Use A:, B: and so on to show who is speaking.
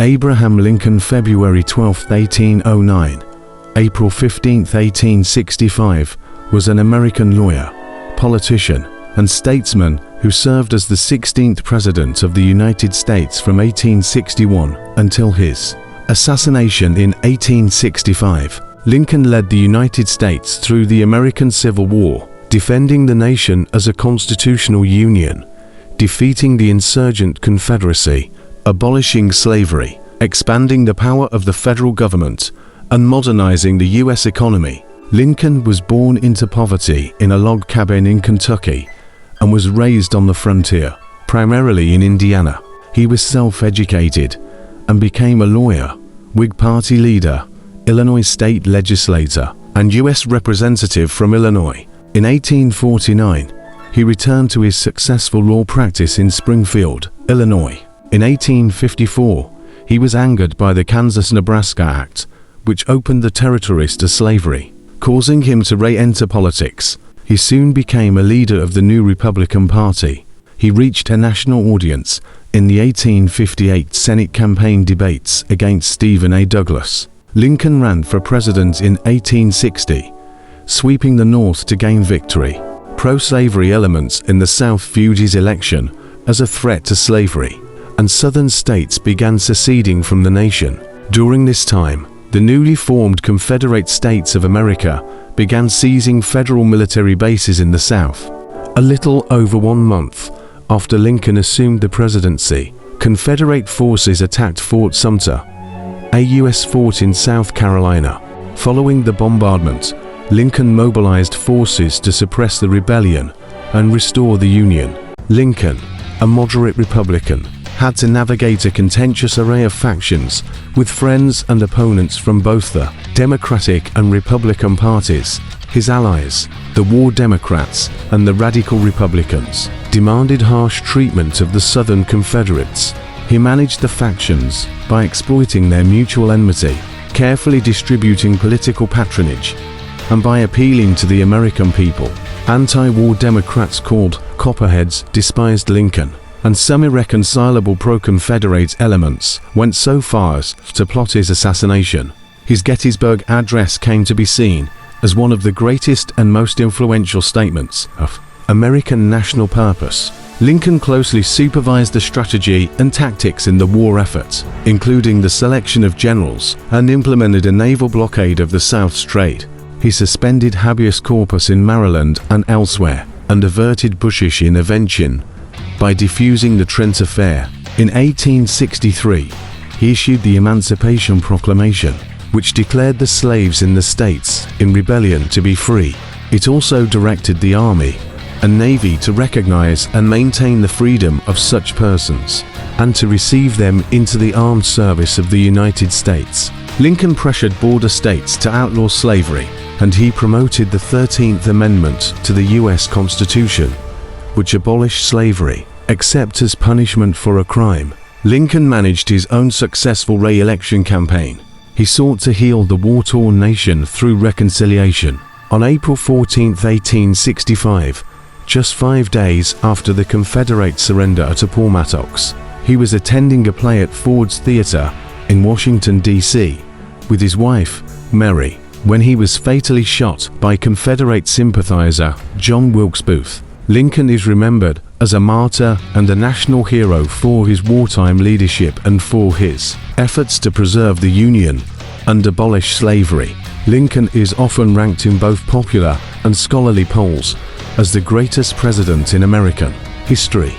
A: Abraham Lincoln, February 12, 1809, April 15, 1865, was an American lawyer, politician, and statesman who served as the 16th President of the United States from 1861 until his assassination in 1865. Lincoln led the United States through the American Civil War, defending the nation as a constitutional union, defeating the insurgent Confederacy, abolishing slavery, expanding the power of the federal government, and modernizing the U.S. economy. Lincoln was born into poverty in a log cabin in Kentucky and was raised on the frontier, primarily in Indiana. He was self-educated and became a lawyer, Whig Party leader, Illinois state legislator, and U.S. representative from Illinois. In 1849, he returned to his successful law practice in Springfield, Illinois. In 1854, he was angered by the Kansas-Nebraska Act, which opened the territories to slavery, causing him to re-enter politics. He soon became a leader of the new Republican Party. He reached a national audience in the 1858 Senate campaign debates against Stephen A. Douglas. Lincoln ran for president in 1860, sweeping the North to gain victory. Pro-slavery elements in the South viewed his election as a threat to slavery, and Southern states began seceding from the nation. During this time, the newly formed Confederate States of America began seizing federal military bases in the South. A little over 1 month after Lincoln assumed the presidency, Confederate forces attacked Fort Sumter, a U.S. fort in South Carolina. Following the bombardment, Lincoln mobilized forces to suppress the rebellion and restore the Union. Lincoln, a moderate Republican, had to navigate a contentious array of factions with friends and opponents from both the Democratic and Republican parties. His allies, the War Democrats and the Radical Republicans, demanded harsh treatment of the Southern Confederates. He managed the factions by exploiting their mutual enmity, carefully distributing political patronage, and by appealing to the American people. Anti-war Democrats called Copperheads despised Lincoln, and some irreconcilable pro-Confederate elements went so far as to plot his assassination. His Gettysburg Address came to be seen as one of the greatest and most influential statements of American national purpose. Lincoln closely supervised the strategy and tactics in the war effort, including the selection of generals, and implemented a naval blockade of the South Strait. He suspended habeas corpus in Maryland and elsewhere, and averted British intervention by defusing the Trent Affair. In 1863, he issued the Emancipation Proclamation, which declared the slaves in the states in rebellion to be free. It also directed the Army and Navy to recognize and maintain the freedom of such persons, and to receive them into the armed service of the United States. Lincoln pressured border states to outlaw slavery, and he promoted the 13th Amendment to the U.S. Constitution, which abolished slavery, except as punishment for a crime. Lincoln managed his own successful re-election campaign. He sought to heal the war-torn nation through reconciliation. On April 14, 1865, just 5 days after the Confederate surrender at Appomattox, he was attending a play at Ford's Theater in Washington, D.C., with his wife, Mary, when he was fatally shot by Confederate sympathizer John Wilkes Booth. Lincoln is remembered as a martyr and a national hero for his wartime leadership and for his efforts to preserve the Union and abolish slavery. Lincoln is often ranked in both popular and scholarly polls as the greatest president in American history.